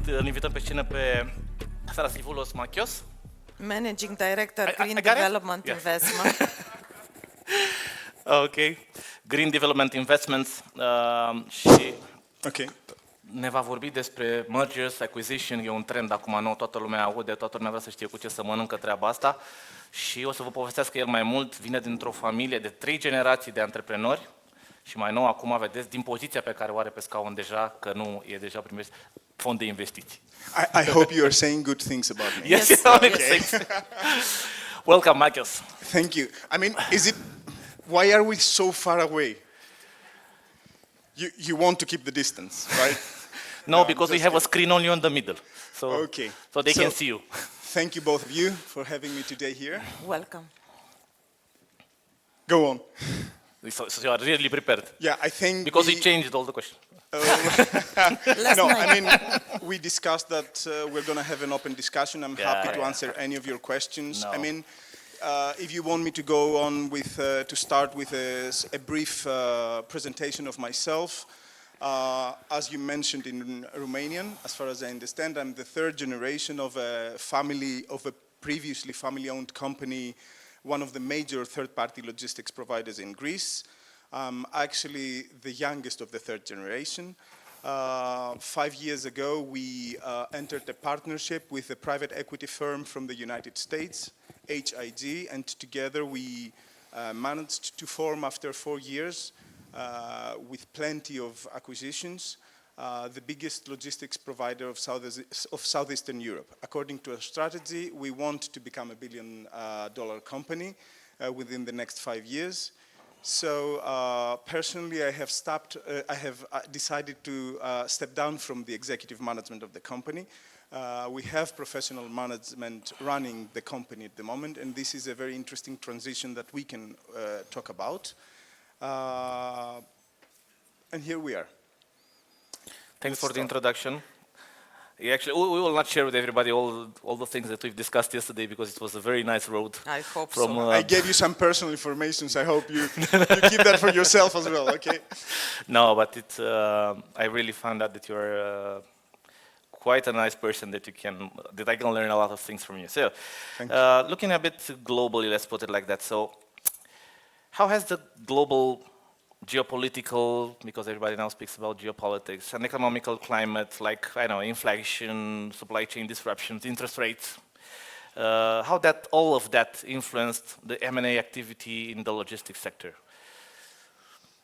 îl invităm pe scenă pe Thrasyvoulos Makios, Managing Director, Green I got it? Development Yeah. Investment. Ok, Green Development Investments și Okay. ne va vorbi despre Mergers, Acquisition, e un trend acum nou, toată lumea aude, toată lumea vrea să știe cu ce să mănâncă treaba asta și o să vă povestească el mai mult, vine dintr-o familie de 3 generații de antreprenori și mai nou acum vedeți din poziția pe care o are pe scaun deja, că nu e deja primit fond de investiții. I hope you are saying good things about me. Yes, Yes, yes. Welcome, Makios. Thank you. I mean, why are we so far away? You want to keep the distance, right? No, because we have a screen only on the middle, so Okay. so they can see you. Thank you both of you for having me today here. Welcome. Go on. So you are really prepared Yeah, I think because we changed all the questions. Last no, night. I mean, we discussed that we're going to have an open discussion. I'm happy to answer any of your questions. No. I mean, if you want me to go on with, to start with a brief presentation of myself, as you mentioned in Romanian, as far as I understand, I'm the third generation of a previously family-owned company, one of the major third-party logistics providers in Greece. I'm actually the youngest of the third generation. 5 years ago, we entered a partnership with a private equity firm from the United States, HIG, and together we managed to form, after 4 years, with plenty of acquisitions, the biggest logistics provider of Southeastern Europe. According to our strategy, we want to become a $1 billion company within the next 5 years. So personally, I have decided to step down from the executive management of the company. We have professional management running the company at the moment, and this is a very interesting transition that we can talk about. And here we are. Thanks for the introduction. Actually, we will not share with everybody all the things that we've discussed yesterday because it was a very nice road. I hope from, so. I gave you some personal information, so I hope you keep that for yourself as well, okay? No, but I really found out that you're quite a nice person that I can learn a lot of things from you. So, looking a bit globally, let's put it like that. So, how has the global geopolitical, because everybody now speaks about geopolitics, and economical climate, like, I know, inflation, supply chain disruptions, interest rates, how all of that influenced the M&A activity in the logistics sector?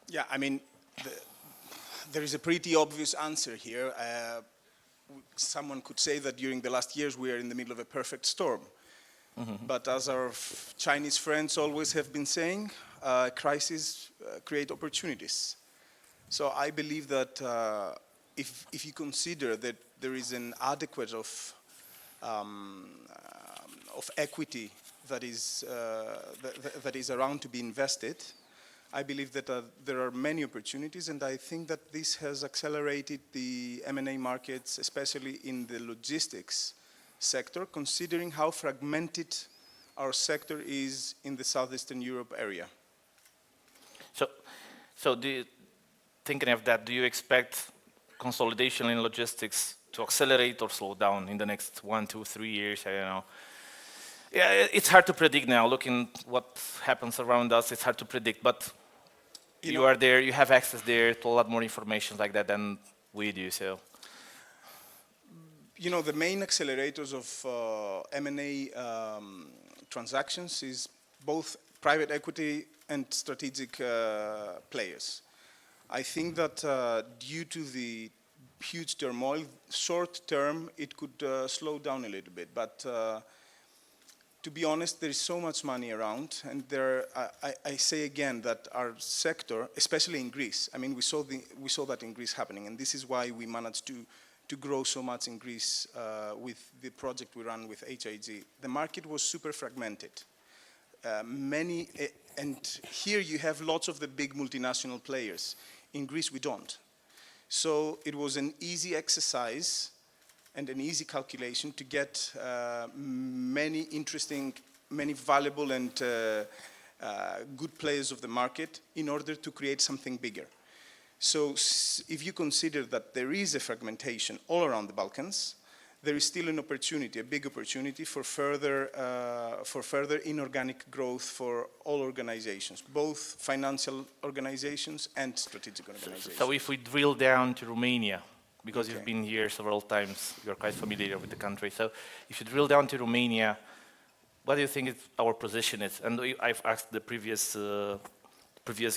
Yeah, I mean, there is a pretty obvious answer here. Someone could say that during the last years we are in the middle of a perfect storm. Mm-hmm. But as our Chinese friends always have been saying, crises create opportunities. So I believe that if you consider that there is an adequate of equity that is around to be invested, I believe that there are many opportunities, and I think that this has accelerated the M&A markets, especially in the logistics sector, considering how fragmented our sector is in the Southeastern Europe area. So thinking of that, do you expect consolidation in logistics to accelerate or slow down in the next 1, 2, 3 years? I don't know. Yeah, it's hard to predict now. Looking what happens around us, it's hard to predict. But you are there, you have access there to a lot more information like that than we do. So, you know, the main accelerators of M&A transactions is both private equity and strategic players. I think that due to the huge turmoil, short term, it could slow down a little bit. But to be honest, there is so much money around, and I say again that our sector, especially in Greece, I mean, we saw that in Greece happening, and this is why we managed to grow so much in Greece with the project we run with HIG. The market was super fragmented. And here you have lots of the big multinational players. In Greece, we don't. So it was an easy exercise and an easy calculation to get many interesting, many valuable and good players of the market in order to create something bigger. So if you consider that there is a fragmentation all around the Balkans, there is still an opportunity, a big opportunity for further inorganic growth for all organizations, both financial organizations and strategic organizations. So if we drill down to Romania, because you've been here several times, you're quite familiar with the country. So if you drill down to Romania, what do you think our position is? And I've asked the previous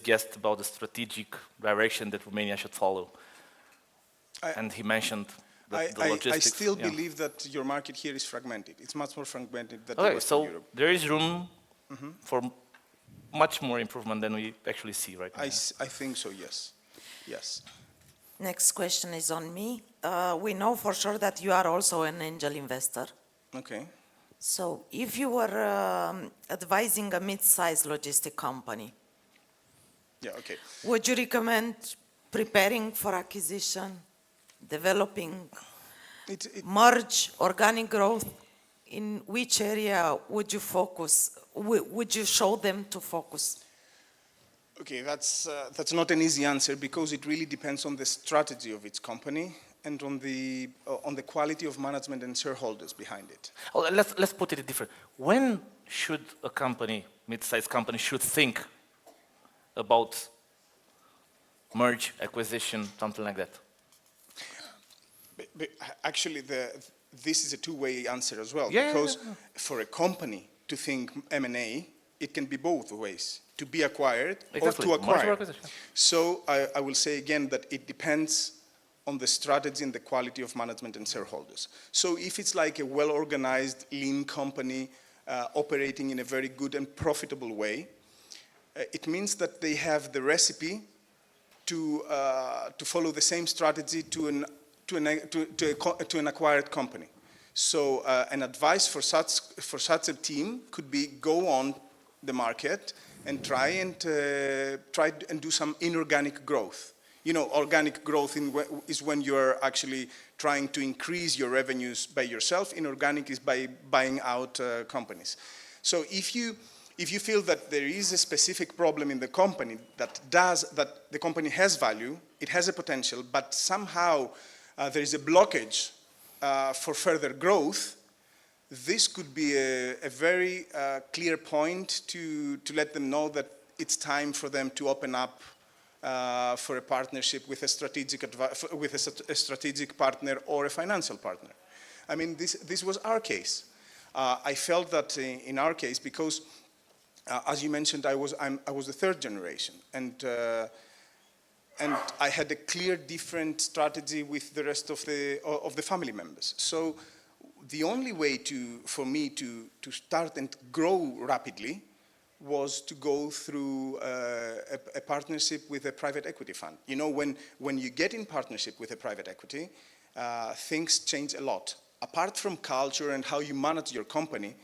guest about the strategic direction that Romania should follow. And he mentioned the logistics. I still believe that your market here is fragmented. It's much more fragmented than okay, Western so Europe. there is room for much more improvement than we actually see right now. I think so, yes. Yes. Next question is on me. We know for sure that you are also an angel investor. Okay. So if you were advising a mid-sized logistic company, would you recommend preparing for acquisition, developing, merge, organic growth? In which area would you focus? Would you show them to focus? Okay, that's not an easy answer because it really depends on the strategy of its company and on the quality of management and shareholders behind it. Oh, let's put it different. When should a company, mid-sized company, should think about merge, acquisition, something like that? But actually, this is a two-way answer as well. Yeah, because for a company to think M&A, it can be both ways, to be acquired or to acquire. So I will say again that it depends on the strategy and the quality of management and shareholders. So if it's like a well-organized, lean company operating in a very good and profitable way, it means that they have the recipe to follow the same strategy to an acquired company. So an advice for such a team could be go on the market and try and do some inorganic growth. You know, organic growth is when you're actually trying to increase your revenues by yourself. Inorganic is by buying out companies. So if you feel that there is a specific problem in the company that the company has value, it has a potential, but somehow there is a blockage for further growth, this could be a very clear point to let them know that it's time for them to open up for a partnership with a strategic partner or a financial partner. I mean, this was our case. I felt that in our case, because as you mentioned, I was the third generation, and I had a clear different strategy with the rest of the family members. So the only way for me to start and grow rapidly was to go through a partnership with a private equity fund. You know, when you get in partnership with a private equity, things change a lot. Apart from culture and how you manage your company,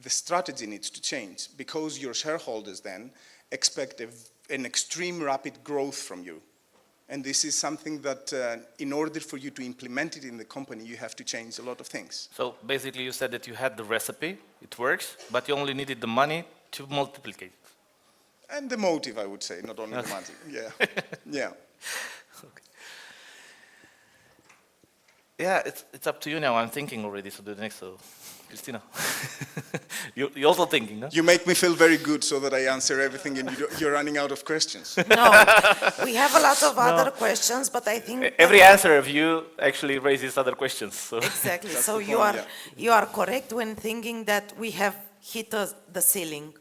the strategy needs to change because your shareholders then expect an extreme rapid growth from you. And this is something that in order for you to implement it in the company, you have to change a lot of things. So basically you said that you had the recipe, it works, but you only needed the money to multiplicate. And the motive, I would say, not only the money. Yeah, yeah. Okay. Yeah, it's up to you now. I'm thinking already, so the next, Christina. You're also thinking, no? You make me feel very good so that I answer everything and you're running out of questions. No, we have a lot of other questions, but I think... Every answer of you actually raises other questions. So. Exactly, That's so the point, you are correct when thinking that we have hit the ceiling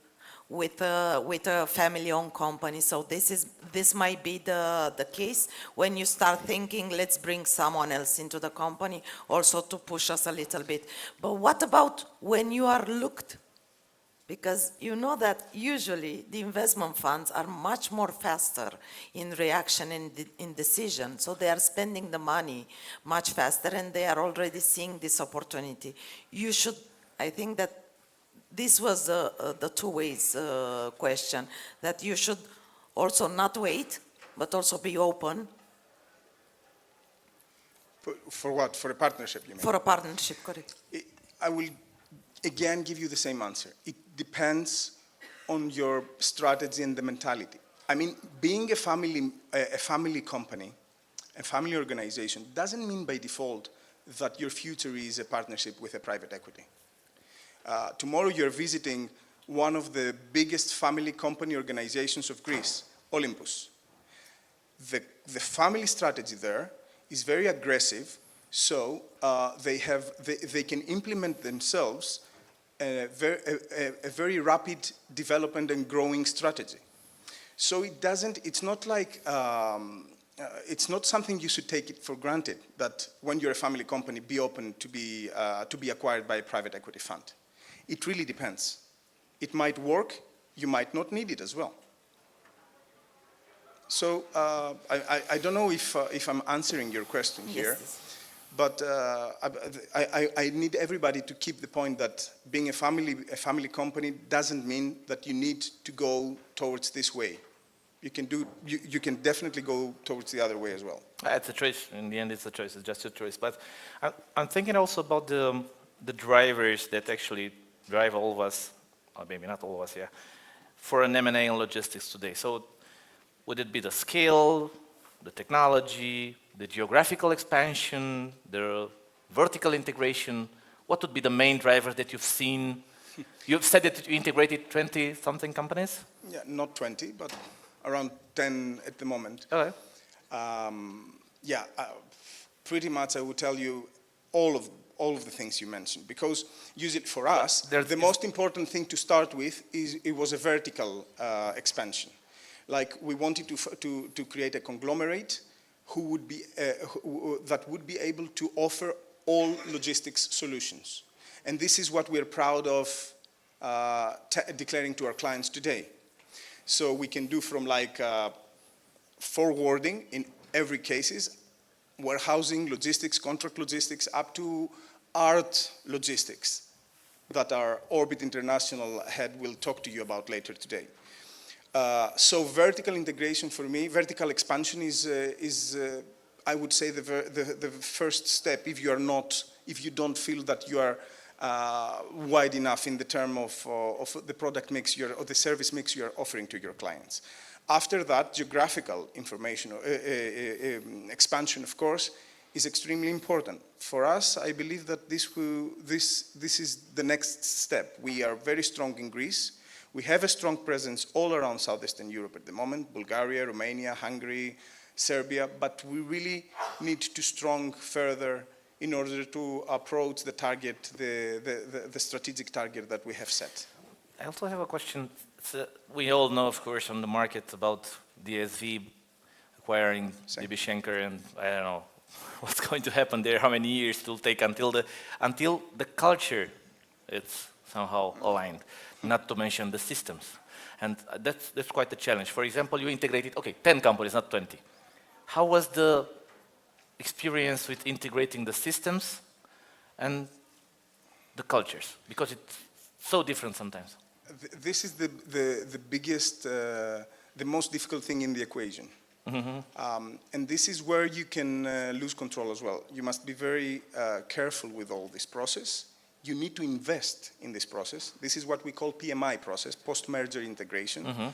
with a family-owned company. So this might be the case when you start thinking, let's bring someone else into the company, also to push us a little bit. But what about when you are looked? Because you know that usually the investment funds are much more faster in reaction and in decision. So they are spending the money much faster and they are already seeing this opportunity. You should, I think that this was the two ways question, that you should also not wait, but also be open. For what? For a partnership, you mean? For a partnership, correct. I will again give you the same answer. It depends on your strategy and the mentality. I mean, being a family company, a family organization, doesn't mean by default that your future is a partnership with a private equity. Tomorrow you're visiting one of the biggest family company organizations of Greece, Olympus. The family strategy there is very aggressive, so they can implement themselves a very rapid development and growing strategy. So it's not like, it's not something you should take it for granted that when you're a family company, be open to be acquired by a private equity fund. It really depends. It might work, you might not need it as well. So I don't know if I'm answering your question here, Yes. but I need everybody to keep the point that being a family company doesn't mean that you need to go towards this way. You can definitely go towards the other way as well. It's a choice. In the end, it's a choice. It's just a choice. But I'm thinking also about the drivers that actually drive all of us, or maybe not all of us, yeah, for an M&A in logistics today. So would it be the scale, the technology, the geographical expansion, the vertical integration? What would be the main driver that you've seen? You've said that you integrated 20-something companies? Yeah, not 20, but around 10 at the moment. Okay. Pretty much I would tell you all of the things you mentioned, because usually for us, the most important thing to start with is it was a vertical expansion. Like we wanted to create a conglomerate that would be able to offer all logistics solutions. And this is what we're proud of declaring to our clients today. So we can do from like forwarding in every cases, warehousing, logistics, contract logistics, up to art logistics that our Orbit International head will talk to you about later today. So vertical integration for me, vertical expansion is I would say the first step if you don't feel that you are wide enough in the term of the product mix or the service mix you are offering to your clients. After that, geographical information expansion, of course, is extremely important. For us, I believe that this is the next step. We are very strong in Greece. We have a strong presence all around Southeastern Europe at the moment, Bulgaria, Romania, Hungary, Serbia, but we really need to strong further in order to approach the target, the strategic target that we have set. I also have a question. We all know, of course, on the market about DSV acquiring DB Schenker, and I don't know what's going to happen there, how many years it will take until the culture is somehow aligned, not to mention the systems. And that's quite a challenge. For example, you integrated, 10 companies, not 20. How was the experience with integrating the systems and the cultures? Because it's so different sometimes. This is the biggest, the most difficult thing in the equation. Mm-hmm. And this is where you can lose control as well. You must be very careful with all this process. You need to invest in this process. This is what we call PMI process, post-merger integration. Mm-hmm.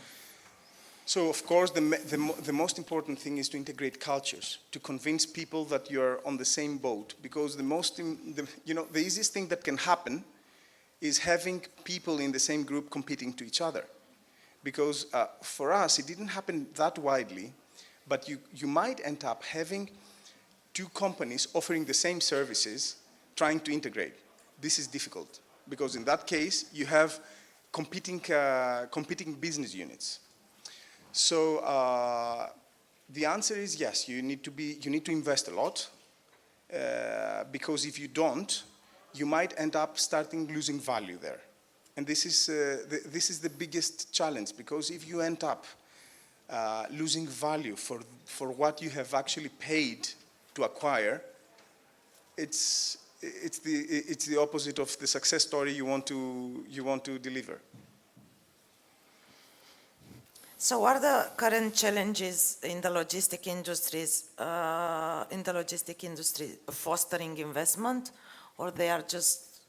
So, of course, the most important thing is to integrate cultures, to convince people that you're on the same boat. Because the easiest thing that can happen is having people in the same group competing to each other. Because for us, it didn't happen that widely, but you might end up having two companies offering the same services, trying to integrate. This is difficult, because in that case, you have competing business units. So the answer is yes, you need to invest a lot, because if you don't, you might end up losing value there. And this is the biggest challenge, because if you end up losing value for what you have actually paid to acquire, it's the opposite of the success story you want to deliver. So, what are the current challenges in the logistic industry fostering investment, or they are just?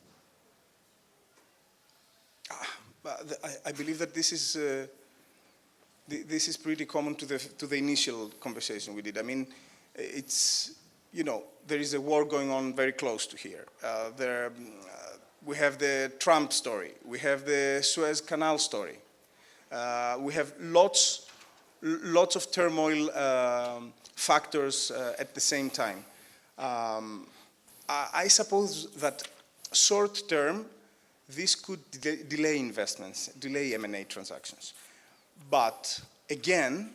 I believe that this is This is pretty common to the initial conversation we did. I mean, it's, you know, there is a war going on very close to here. We have the Trump story. We have the Suez Canal story. We have lots of turmoil factors at the same time. I suppose that short term, this could delay investments, delay M&A transactions. But again,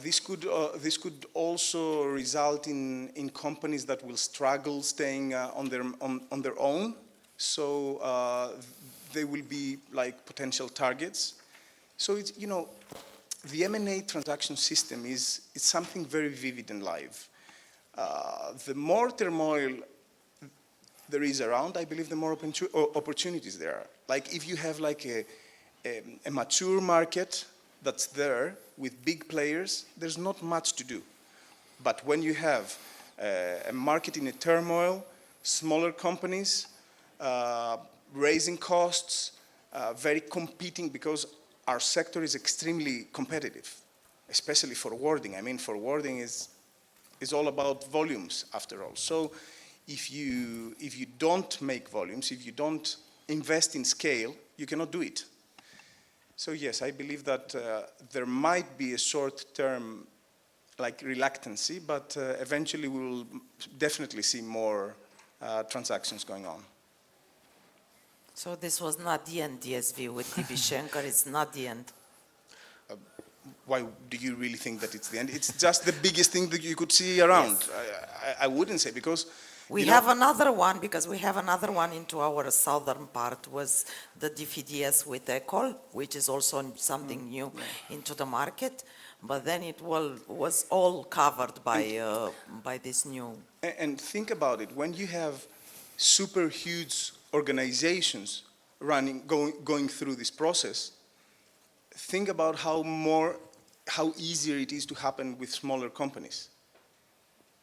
this could also result in companies that will struggle staying on their own. So they will be like potential targets. So it's, you know, the M&A transaction system it's something very vivid and live. The more turmoil there is around, I believe the more opportunities there are. Like if you have like a mature market that's there with big players, there's not much to do. But when you have a market in a turmoil, smaller companies, raising costs, very competing, because our sector is extremely competitive, especially forwarding. I mean, forwarding is all about volumes after all. So if you don't make volumes, if you don't invest in scale, you cannot do it. So yes, I believe that there might be a short-term like reluctancy, but eventually we will definitely see more transactions going on. So this was not the end, DSV, with DB Schenker, it's not the end. Why do you really think that it's the end? It's just the biggest thing that you could see around. Yes. I wouldn't say, because we have another one, because we have another one into our southern part, was the DFDS with ECOL, which is also something new into the market, but then it was all covered by this new. And think about it, when you have super huge organizations going through this process, think about how easier it is to happen with smaller companies.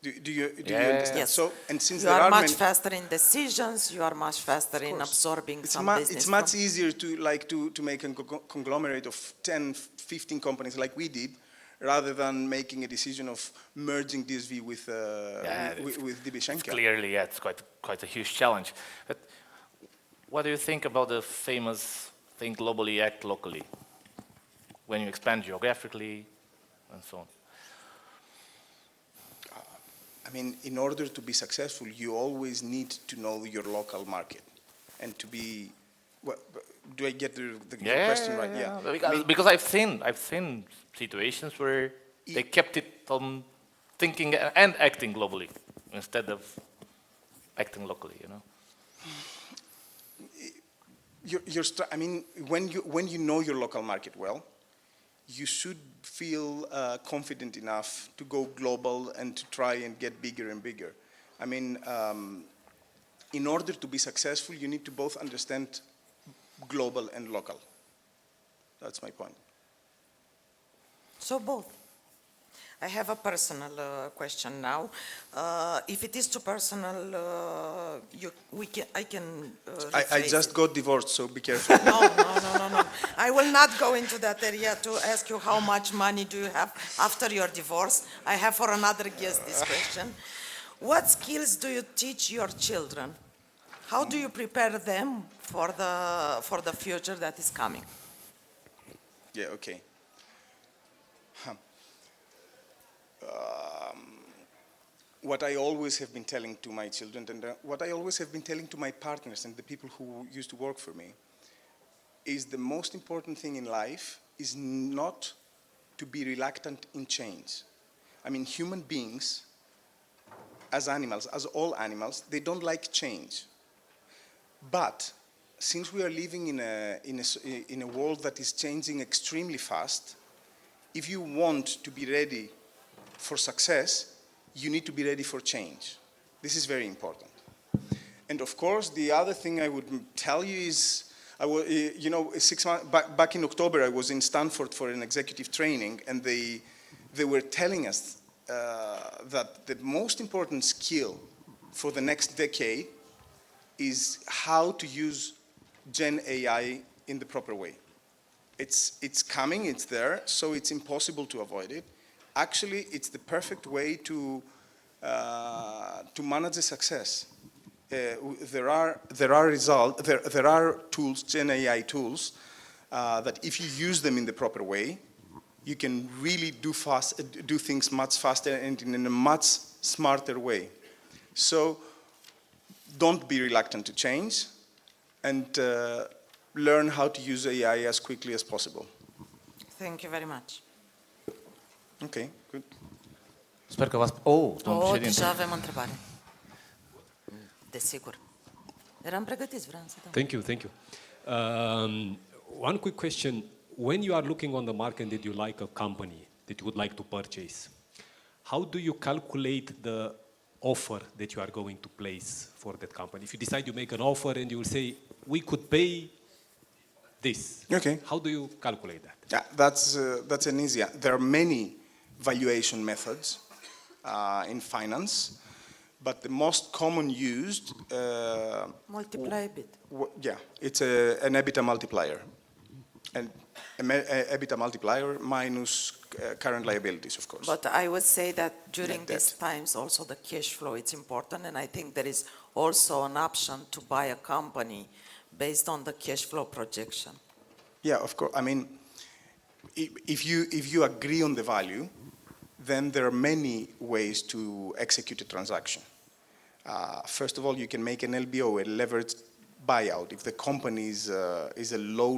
Do you understand? Yes. So, and since you there are are much faster in decisions, you are much faster in absorbing some business. It's much easier to make a conglomerate of 10, 15 companies like we did, rather than making a decision of merging DSV with DB Schenker. Clearly, yeah, it's quite a huge challenge. But what do you think about the famous think globally, act locally, when you expand geographically and so on? I mean, in order to be successful, you always need to know your local market and to be. Well, do I get the question right? Yeah. Because I've seen situations where they kept it on thinking and acting globally instead of acting locally. You know. I mean, when you know your local market well, you should feel confident enough to go global and to try and get bigger and bigger. I mean, in order to be successful, you need to both understand global and local. That's my point. So both. I have a personal question now. If it is too personal, I can. I just got divorced, so be careful. No. I will not go into that area to ask you how much money do you have after your divorce. I have for another guest this question. What skills do you teach your children? How do you prepare them for the future that is coming? Yeah. Okay. What I always have been telling to my children, and what I always have been telling to my partners and the people who used to work for me, is the most important thing in life is not to be reluctant in change. I mean, human beings, as animals, as all animals, they don't like change. But since we are living in a world that is changing extremely fast, if you want to be ready for success, you need to be ready for change. This is very important. And of course, the other thing I would tell you is, you know, 6 months back in October, I was in Stanford for an executive training, and they were telling us that the most important skill for the next decade is how to use Gen AI in the proper way. It's coming, it's there, so it's impossible to avoid it. Actually, it's the perfect way to manage the success. There are tools, Gen AI tools, that if you use them in the proper way, you can really do things much faster and in a much smarter way. So don't be reluctant to change, and learn how to use AI as quickly as possible. Thank you very much. Okay, good. Sper că v-ați... domnul președinte. Deja avem întrebare. Desigur. Eram pregătiți, vreau să dau. Thank you. One quick question. When you are looking on the market that you like a company that you would like to purchase, how do you calculate the offer that you are going to place for that company? If you decide you make an offer and you will say, we could pay this. Okay. How do you calculate that? Yeah, that's an easy. There are many valuation methods in finance, but the most common used. Multiply a bit. Yeah, it's an EBITDA multiplier, and EBITDA multiplier minus current liabilities, of course. But I would say that during Net these debt. times also the cash flow is important, and I think there is also an option to buy a company based on the cash flow projection. Yeah, of course. I mean, if you agree on the value, then there are many ways to execute a transaction. First of all, you can make an LBO, a leveraged buyout. If the company is a low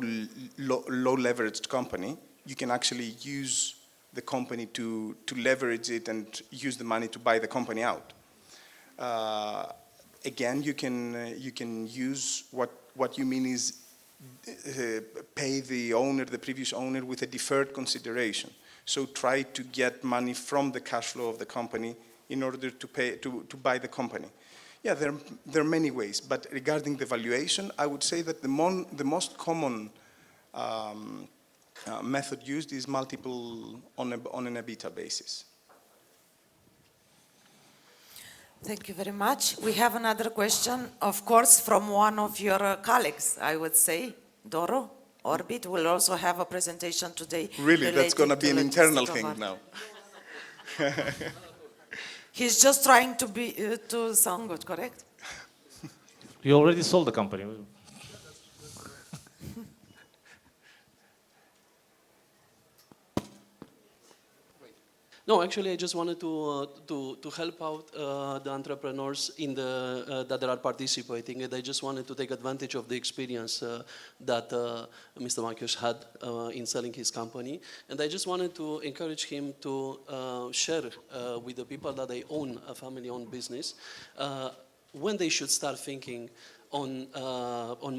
leveraged company, you can actually use the company to leverage it and use the money to buy the company out. Again, you can use what you mean is pay the previous owner with a deferred consideration. So try to get money from the cash flow of the company in order to buy the company. Yeah, there are many ways, but regarding the valuation, I would say that the most common method used is multiple on an EBITDA basis. Thank you very much. We have another question, of course, from one of your colleagues, I would say, Doro. Orbit will also have a presentation today. Really, that's going to be an internal logistics thing of now. He's just trying to sound good, correct? You already sold the company. No, actually, I just wanted to help out the entrepreneurs that are participating, and I just wanted to take advantage of the experience that Mr. Makios had in selling his company, and I just wanted to encourage him to share with the people that they own a family-owned business when they should start thinking on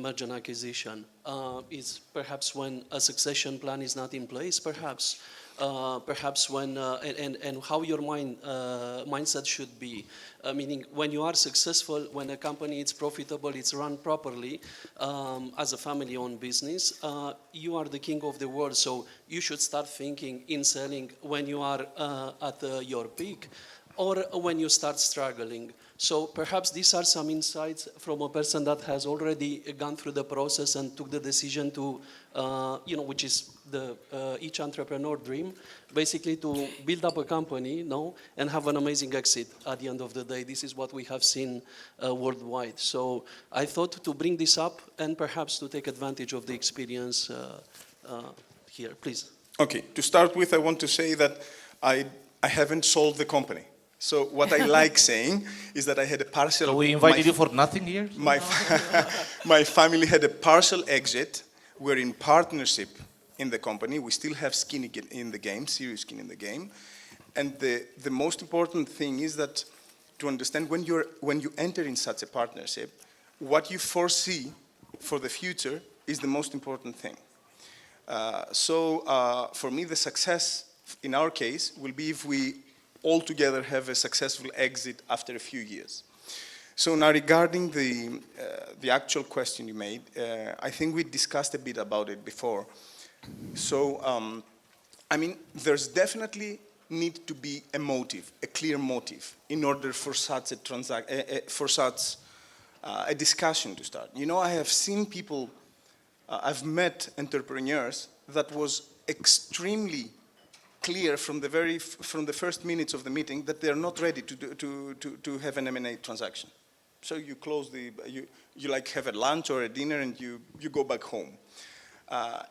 merger and acquisition. Is perhaps when a succession plan is not in place, perhaps when and how your mindset should be, meaning when you are successful, when a company is profitable, it's run properly as a family-owned business, you are the king of the world, so you should start thinking in selling when you are at your peak or when you start struggling. So perhaps these are some insights from a person that has already gone through the process and took the decision to, which is the each entrepreneur dream, basically to build up a company, and have an amazing exit at the end of the day. This is what we have seen worldwide. So I thought to bring this up and perhaps to take advantage of the experience here. Please. Okay, to start with, I want to say that I haven't sold the company. So what I like saying is that I had a partial... So we invited you for nothing here? My family had a partial exit. We're in partnership in the company. We still have skin in the game, serious skin in the game. And the most important thing is that to understand when you enter in such a partnership, what you foresee for the future is the most important thing. So for me, the success in our case will be if we all together have a successful exit after a few years. So now regarding the actual question you made, I think we discussed a bit about it before. So, I mean, there's definitely need to be a motive, a clear motive, in order for such a discussion to start. You know, I have seen people I've met entrepreneurs that was extremely clear from the first minutes of the meeting that they're not ready to have an M&A transaction. So you close you like have a lunch or a dinner and you go back home.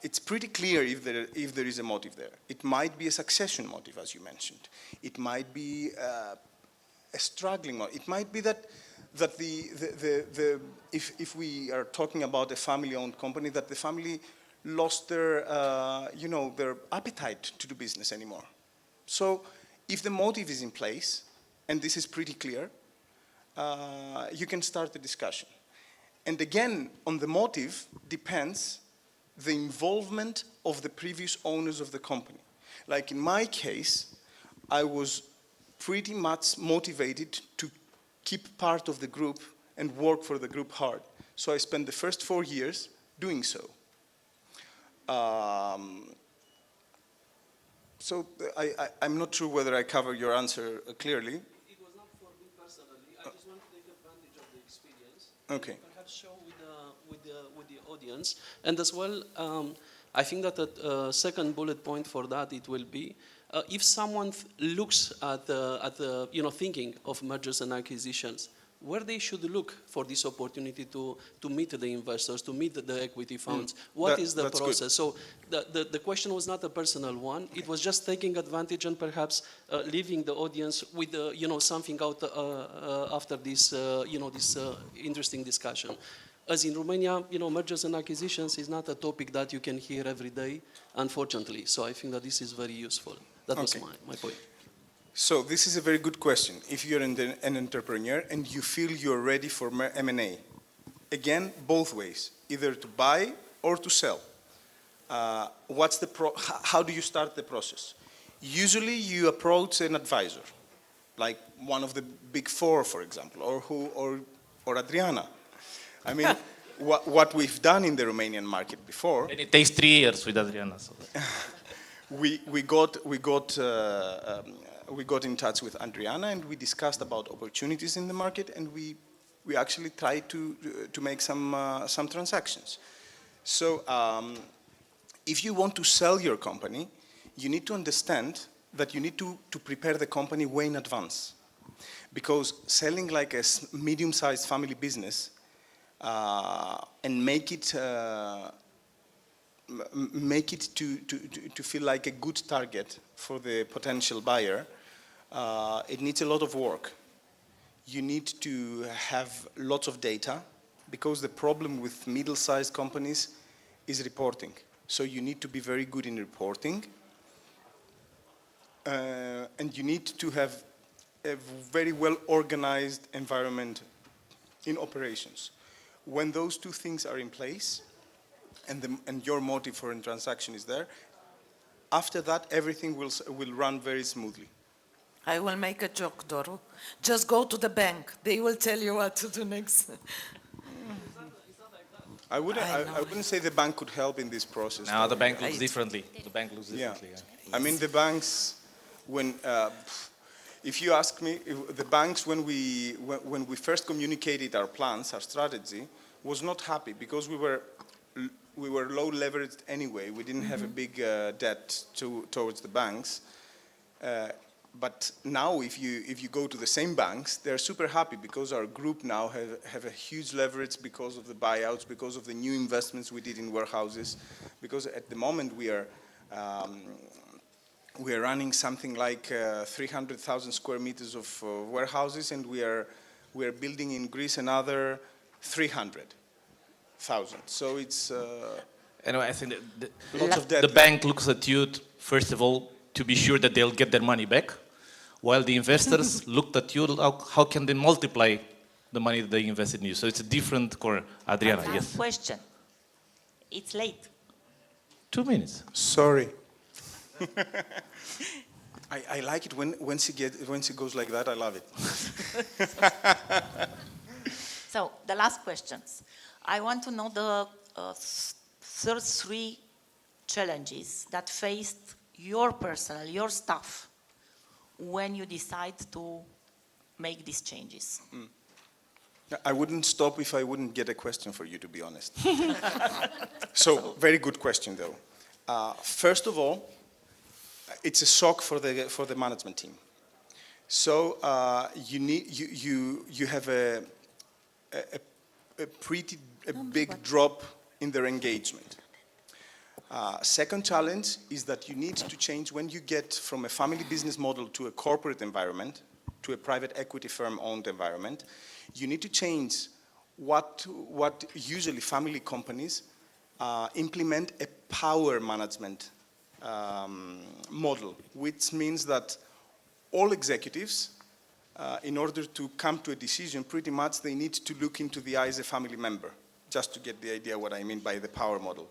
It's pretty clear if there is a motive there. It might be a succession motive, as you mentioned. It might be a struggling motive. It might be that if we are talking about a family-owned company, that the family lost their their appetite to do business anymore. So if the motive is in place, and this is pretty clear, you can start the discussion. And again, on the motive depends the involvement of the previous owners of the company. Like in my case, I was pretty much motivated to keep part of the group and work for the group hard. So I spent the first 4 years doing so. I'm not sure whether I cover your answer clearly. It was not for me personally. I just want to take advantage of the experience. Okay. Perhaps show with the audience. And as well, I think that the second bullet point for that, it will be, if someone looks at thinking of mergers and acquisitions, where they should look for this opportunity to meet the investors, to meet the equity funds. What is the process? Good. So the question was not a personal one. Okay. It was just taking advantage and perhaps leaving the audience with something out after this this interesting discussion. As in Romania, mergers and acquisitions is not a topic that you can hear every day, unfortunately. So I think that this is very useful. That was my point. So this is a very good question. If you're an entrepreneur and you feel you're ready for M&A, again, both ways, either to buy or to sell. How do you start the process? Usually you approach an advisor, like one of the big four, for example, or Adriana. I mean, what we've done in the Romanian market before. And it takes 3 years with Adriana. So. We got in touch with Adriana and we discussed about opportunities in the market, and we actually tried to make some transactions. So if you want to sell your company, you need to understand that you need to prepare the company way in advance, because selling like a medium-sized family business and make it to feel like a good target for the potential buyer, it needs a lot of work. You need to have lots of data, because the problem with middle-sized companies is reporting. So you need to be very good in reporting, and you need to have a very well-organized environment in operations. When those two things are in place, and your motive for a transaction is there, after that everything will run very smoothly. I will make a joke, Doru. Just go to the bank. They will tell you what to do next. I wouldn't say the bank could help in this process. No, the bank looks differently. The bank looks differently. Yeah. I mean, the banks, if you ask me, the banks, when we first communicated our plans, our strategy, was not happy, because we were low leveraged anyway. We didn't have a big debt towards the banks. But now, if you go to the same banks, they're super happy, because our group now have a huge leverage because of the buyouts, because of the new investments we did in warehouses. Because at the moment we are running something like 300,000 square meters of warehouses, and we are building in Greece another 300,000. So it's anyway, I think lots of debt. The bank looks at you first of all to be sure that they'll get their money back, while the investors looked at you, how can they multiply the money that they invested in you? So it's a different core. Adriana, yes. Question. It's late. 2 minutes. Sorry. I like it when she goes like that. I love it. So the last questions. I want to know the third 3 challenges that faced your staff, when you decide to make these changes. I wouldn't stop if I wouldn't get a question for you, to be honest. So, very good question, though. First of all, it's a shock for the management team. So you have a pretty big drop in their engagement. Second challenge is that you need to change when you get from a family business model to a corporate environment, to a private equity firm-owned environment. You need to change what usually family companies implement a power management model, which means that all executives, in order to come to a decision, pretty much they need to look into the eyes of a family member, just to get the idea what I mean by the power model.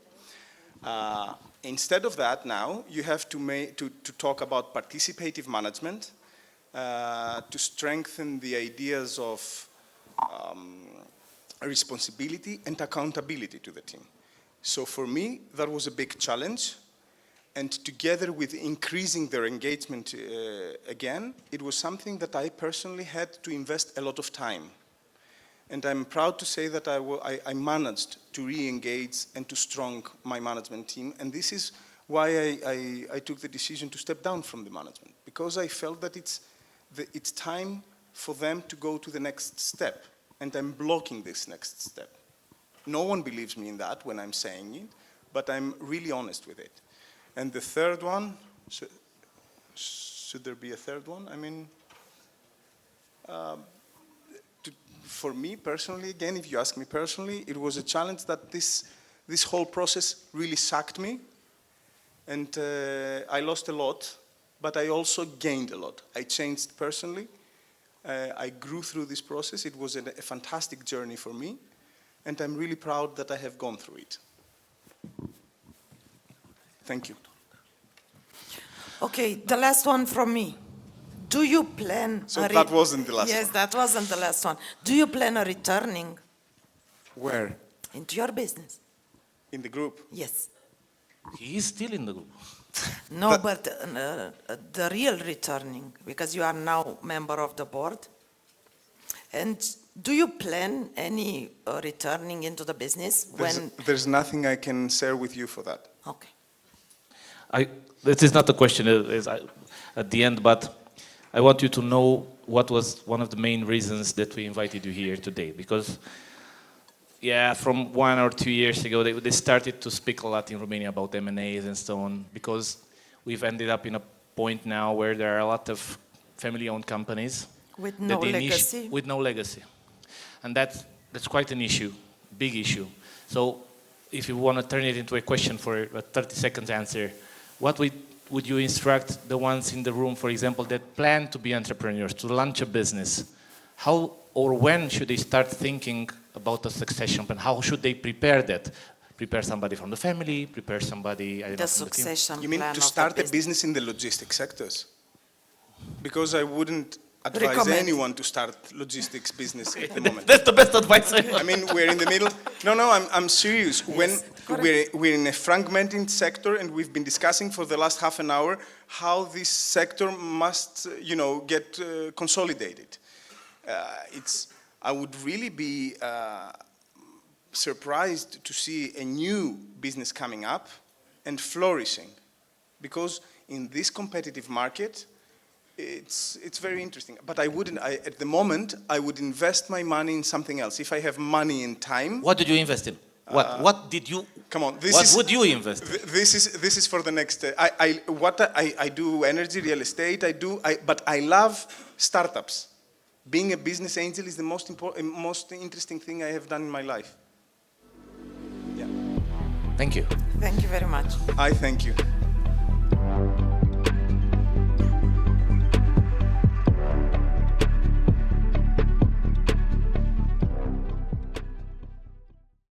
Instead of that, now you have to talk about participative management, to strengthen the ideas of responsibility and accountability to the team. So for me, that was a big challenge. And together with increasing their engagement again, it was something that I personally had to invest a lot of time. And I'm proud to say that I managed to re-engage and to strong my management team. And this is why I took the decision to step down from the management, because I felt that it's time for them to go to the next step. And I'm blocking this next step. No one believes me in that when I'm saying it, but I'm really honest with it. And the third one, should there be a third one? I mean, for me personally, again, if you ask me personally, it was a challenge that this whole process really sucked me. And I lost a lot, but I also gained a lot. I changed personally. I grew through this process. It was a fantastic journey for me. And I'm really proud that I have gone through it. Thank you. Okay, the last one from me. Do you plan... So that wasn't the last one? Yes, that wasn't the last one. Do you plan a returning? Where? Into your business. In the group? Yes. He is still in the group. No, but the real returning, because you are now member of the board. And do you plan any returning into the business when... There's nothing I can share with you for that. Okay. This is not a question at the end, but I want you to know what was one of the main reasons that we invited you here today. Because, yeah, from 1 or 2 years ago, they started to speak a lot in Romania about M&As and so on, because we've ended up in a point now where there are a lot of family-owned companies. With no legacy? With no legacy. And that's quite an issue, big issue. So if you want to turn it into a question for a 30-second answer, what would you instruct the ones in the room, for example, that plan to be entrepreneurs, to launch a business? How or when should they start thinking about a succession plan? How should they prepare that? Prepare somebody from the family, prepare somebody, I don't know, The succession plan. You mean to start a business in the logistics sectors? Because I wouldn't advise Recommend. anyone to start logistics business at the moment. That's the best advice I I mean, we're in the middle. No, I'm serious. When we're in a fragmenting sector, and we've been discussing for the last half an hour how this sector must, get consolidated. I would really be surprised to see a new business coming up and flourishing, because in this competitive market, it's very interesting. But at the moment, I would invest my money in something else. If I have money and time. What did you invest in? What did you? Come on, what would you invest in? This is for the next. I do energy, real estate. But I love startups. Being a business angel is the most interesting thing I have done in my life. Yeah. Thank you. Thank you very much. I thank you.